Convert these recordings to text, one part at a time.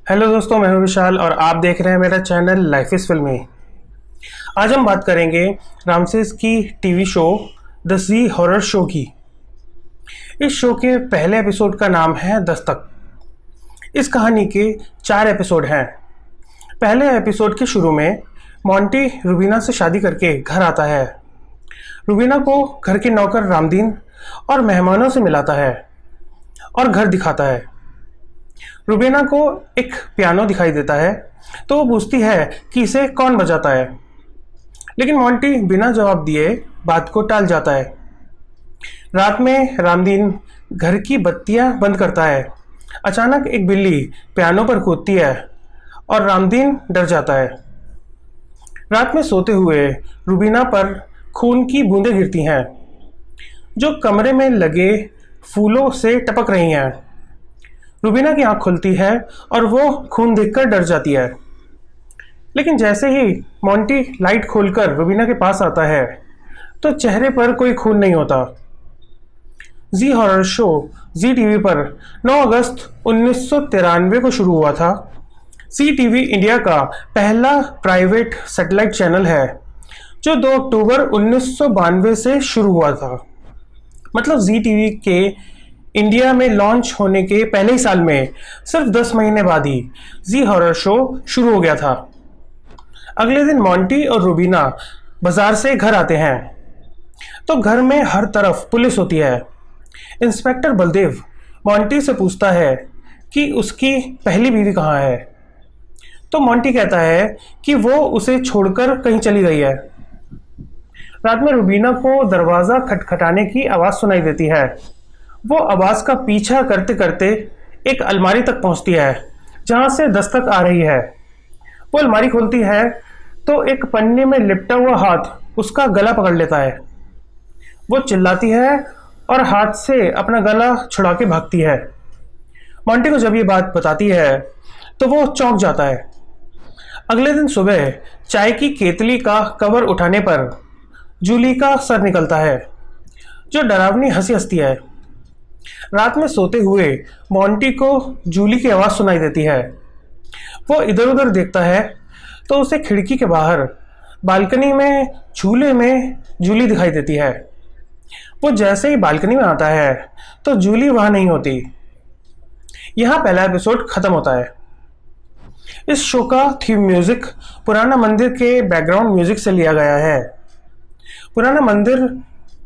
Hello दोस्तों, मैं हूं विशाल और आप देख रहे हैं मेरा चैनल लाइफ इज़ फिल्मी। आज हम बात करेंगे रामसेस की TV show the Zee horror show की। इस शो के पहले एपिसोड का नाम है दस्तक। इस कहानी के 4 एपिसोड हैं। पहले एपिसोड के शुरू में मॉन्टी रूबीना से शादी करके घर आता है। रूबीना को घर के नौकर रामदीन और मेहमानों से मिलाता है और घर दिखाता है। रूबीना को एक पियानो दिखाई देता है तो वो पूछती है कि इसे कौन बजाता है, लेकिन मॉन्टी बिना जवाब दिए बात को टाल जाता है। रात में रामदीन घर की बत्तियां बंद करता है। अचानक एक बिल्ली पियानो पर कूदती है और रामदीन डर जाता है। रात में सोते हुए रूबीना पर खून की बूंदें गिरती हैं जो कमरे में लगे फूलों से टपक रही हैं। रूबीना की आंख खुलती है और वो खून देखकर डर जाती है, लेकिन जैसे ही मॉन्टी लाइट खोलकर रूबीना के पास आता है तो चेहरे पर कोई खून नहीं होता। जी हॉरर शो जी टीवी पर 9 अगस्त 1993 को शुरू हुआ था। जी टीवी इंडिया का पहला प्राइवेट सैटेलाइट चैनल है जो 2 अक्टूबर 1992 से शुरू हुआ था। मतलब जी टीवी के इंडिया में लॉन्च होने के पहले ही साल में सिर्फ 10 महीने बाद ही जी हॉरर शो शुरू हो गया था। अगले दिन मॉन्टी और रूबीना बाजार से घर आते हैं तो घर में हर तरफ पुलिस होती है। इंस्पेक्टर बलदेव मॉन्टी से पूछता है कि उसकी पहली बीवी कहाँ है, तो मॉन्टी कहता है कि वो उसे छोड़कर कहीं चली गई है। रात में रूबीना को दरवाज़ा खटखटाने की आवाज़ सुनाई देती है। वो आवाज़ का पीछा करते करते एक अलमारी तक पहुंचती है जहां से दस्तक आ रही है। वो अलमारी खोलती है तो एक पन्ने में लिपटा हुआ हाथ उसका गला पकड़ लेता है। वो चिल्लाती है और हाथ से अपना गला छुड़ा के भागती है। मॉन्टी को जब ये बात बताती है तो वो चौंक जाता है। अगले दिन सुबह चाय की केतली का कवर उठाने पर जूली का सर निकलता है जो डरावनी हंसी हंसती है। रात में सोते हुए मॉन्टी को जूली की आवाज़ सुनाई देती है। वो इधर उधर देखता है तो उसे खिड़की के बाहर बालकनी में झूले में जूली दिखाई देती है। वो जैसे ही बालकनी में आता है तो जूली वहाँ नहीं होती। यहाँ पहला एपिसोड खत्म होता है। इस शो का थीम म्यूजिक पुराना मंदिर के बैकग्राउंड म्यूजिक से लिया गया है। पुराना मंदिर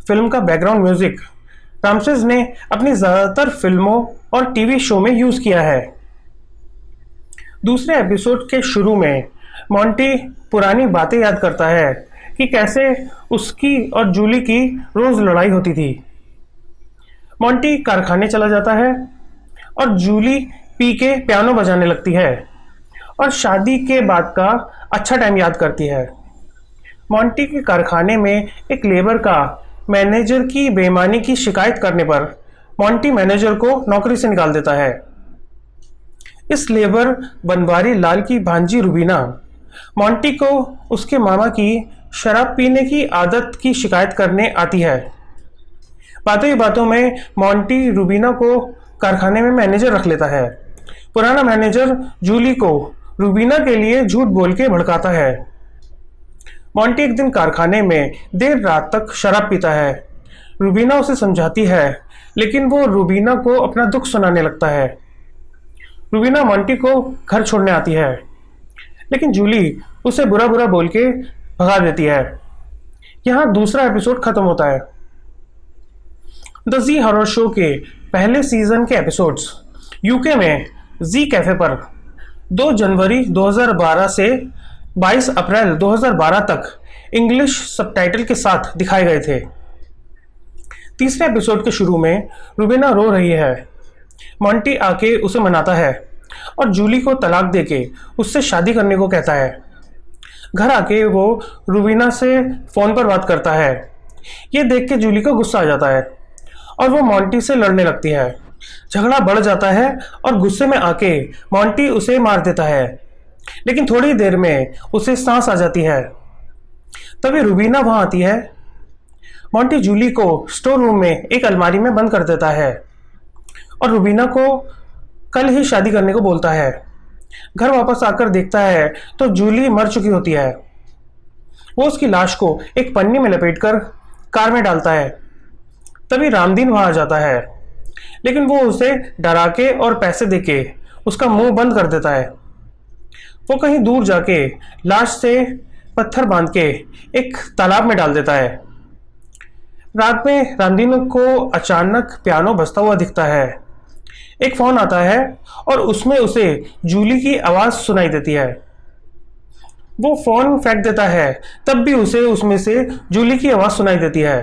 फिल्म का बैकग्राउंड म्यूजिक रामसेस ने अपनी ज़्यादातर फिल्मों और टीवी शो में यूज़ किया है। दूसरे एपिसोड के शुरू में मॉन्टी पुरानी बातें याद करता है कि कैसे उसकी और जूली की रोज़ लड़ाई होती थी। मॉन्टी कारखाने चला जाता है और जूली पी के पियानो बजाने लगती है और शादी के बाद का अच्छा टाइम याद करती है। मॉन्टी के कारखाने में एक लेबर का मैनेजर की बेईमानी की शिकायत करने पर मॉन्टी मैनेजर को नौकरी से निकाल देता है। इस लेबर बनवारी लाल की भांजी रूबीना मॉन्टी को उसके मामा की शराब पीने की आदत की शिकायत करने आती है। बातों ही बातों में मॉन्टी रूबीना को कारखाने में मैनेजर रख लेता है। पुराना मैनेजर जूली को रूबीना के लिए झूठ बोल के भड़काता है। मॉन्टी एक दिन कारखाने में देर रात तक शराब पीता है। रूबीना उसे समझाती है, लेकिन वो रूबीना को अपना दुख सुनाने लगता है। रूबीना मॉन्टी को घर छोड़ने आती है, लेकिन जूली उसे बुरा बुरा बोल के भगा देती है। यहाँ दूसरा एपिसोड खत्म होता है। द जी हॉरर शो के पहले सीजन के एपिसोड्स यूके में जी कैफे पर 2 जनवरी 2012 से 22 अप्रैल 2012 तक इंग्लिश सबटाइटल के साथ दिखाए गए थे। तीसरे एपिसोड के शुरू में रूबीना रो रही है। मॉन्टी आके उसे मनाता है और जूली को तलाक देके उससे शादी करने को कहता है। घर आके वो रूबीना से फ़ोन पर बात करता है। ये देख के जूली को गुस्सा आ जाता है और वो मॉन्टी से लड़ने लगती है। झगड़ा बढ़ जाता है और गुस्से में आके मॉन्टी उसे मार देता है, लेकिन थोड़ी देर में उसे सांस आ जाती है। तभी रूबीना वहां आती है। मॉन्टी जूली को स्टोर रूम में एक अलमारी में बंद कर देता है और रूबीना को कल ही शादी करने को बोलता है। घर वापस आकर देखता है तो जूली मर चुकी होती है। वो उसकी लाश को एक पन्नी में लपेटकर कार में डालता है। तभी रामदीन वहां आ जाता है, लेकिन वो उसे डरा के और पैसे देके उसका मुंह बंद कर देता है। वो कहीं दूर जाके लाश से पत्थर बांध के एक तालाब में डाल देता है। रात में रामदीन को अचानक पियानो बजता हुआ दिखता है। एक फोन आता है और उसमें उसे जूली की आवाज सुनाई देती है। वो फोन फेंक देता है, तब भी उसे उसमें से जूली की आवाज सुनाई देती है।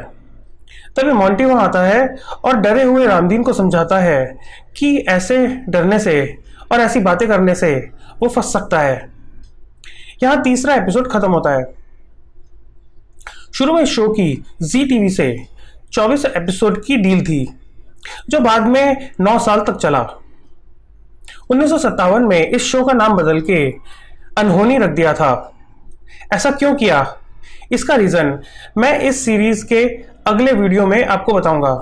तभी मोंटी वहां आता है और डरे हुए रामदीन को समझाता है कि ऐसे डरने से और ऐसी बातें करने से वो फंस सकता है। यहाँ तीसरा एपिसोड खत्म होता है। शुरू में शो की जी टीवी से 24 एपिसोड की डील थी, जो बाद में 9 साल तक चला। 1957 में इस शो का नाम बदल के अनहोनी रख दिया था। ऐसा क्यों किया, इसका रीजन मैं इस सीरीज के अगले वीडियो में आपको बताऊंगा।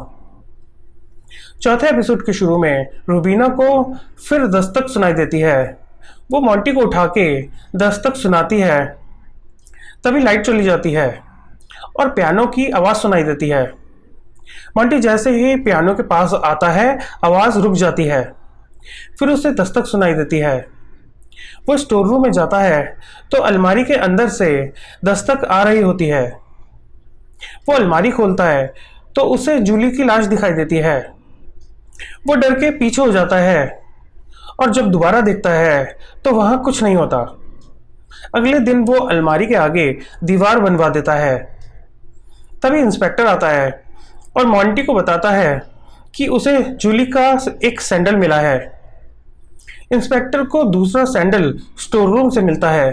चौथे एपिसोड के शुरू में रूबीना को फिर दस्तक सुनाई देती है। वो मोंटी को उठा के दस्तक सुनाती है। तभी लाइट चली जाती है और पियानो की आवाज सुनाई देती है। मोंटी जैसे ही पियानो के पास आता है, आवाज रुक जाती है। फिर उसे दस्तक सुनाई देती है। वो स्टोर रूम में जाता है तो अलमारी के अंदर से दस्तक आ रही होती है। वो अलमारी खोलता है तो उसे जूली की लाश दिखाई देती है। वो डर के पीछे हो जाता है और जब दोबारा देखता है तो वहां कुछ नहीं होता। अगले दिन वो अलमारी के आगे दीवार बनवा देता है। तभी इंस्पेक्टर आता है और मोंटी को बताता है कि उसे जूली का एक सैंडल मिला है। इंस्पेक्टर को दूसरा सैंडल स्टोर रूम से मिलता है।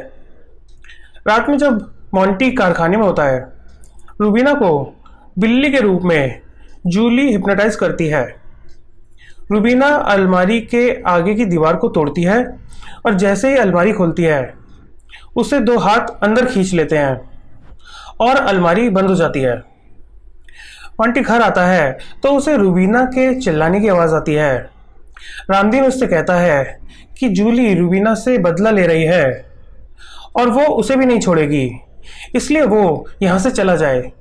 रात में जब मोंटी कारखाने में होता है, रूबीना को बिल्ली के रूप में जूली हिप्नोटाइज करती है। रूबीना अलमारी के आगे की दीवार को तोड़ती है और जैसे ही अलमारी खुलती है, उसे 2 हाथ अंदर खींच लेते हैं और अलमारी बंद हो जाती है। मोंटी घर आता है तो उसे रूबीना के चिल्लाने की आवाज़ आती है। रामदीन उससे कहता है कि जूली रूबीना से बदला ले रही है और वो उसे भी नहीं छोड़ेगी, इसलिए वो यहाँ से चला जाए।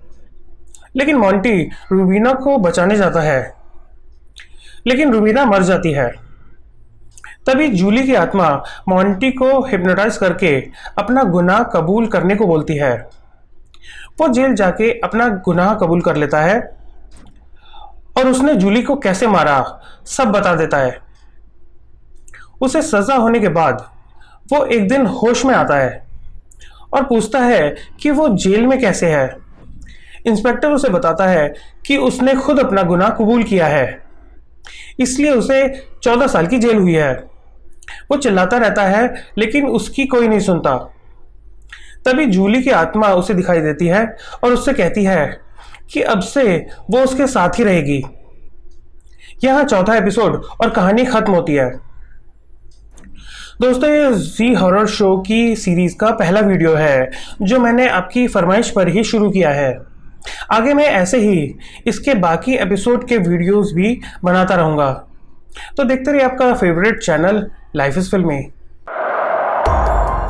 लेकिन मोंटी रूबीना को बचाने जाता है, लेकिन रूबीना मर जाती है। तभी जूली की आत्मा मोंटी को हिप्नोटाइज करके अपना गुनाह कबूल करने को बोलती है। वो जेल जाके अपना गुनाह कबूल कर लेता है और उसने जूली को कैसे मारा सब बता देता है। उसे सजा होने के बाद वो एक दिन होश में आता है और पूछता है कि वो जेल में कैसे है। इंस्पेक्टर उसे बताता है कि उसने खुद अपना गुनाह कबूल किया है, इसलिए उसे 14 साल की जेल हुई है। वो चिल्लाता रहता है लेकिन उसकी कोई नहीं सुनता। तभी जूली की आत्मा उसे दिखाई देती है और उससे कहती है कि अब से वो उसके साथ ही रहेगी। यहाँ चौथा एपिसोड और कहानी खत्म होती है। दोस्तों, ये जी हॉरर शो की सीरीज का पहला वीडियो है जो मैंने आपकी फरमाइश पर ही शुरू किया है। आगे मैं ऐसे ही इसके बाकी एपिसोड के वीडियोस भी बनाता रहूँगा। तो देखते रहिए आपका फेवरेट चैनल लाइफ इज़ फिल्मी।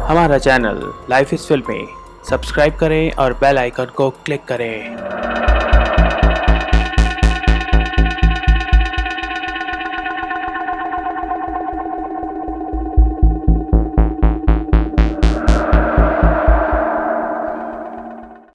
हमारा चैनल लाइफ इज़ फिल्मी सब्सक्राइब करें और बेल आइकन को क्लिक करें।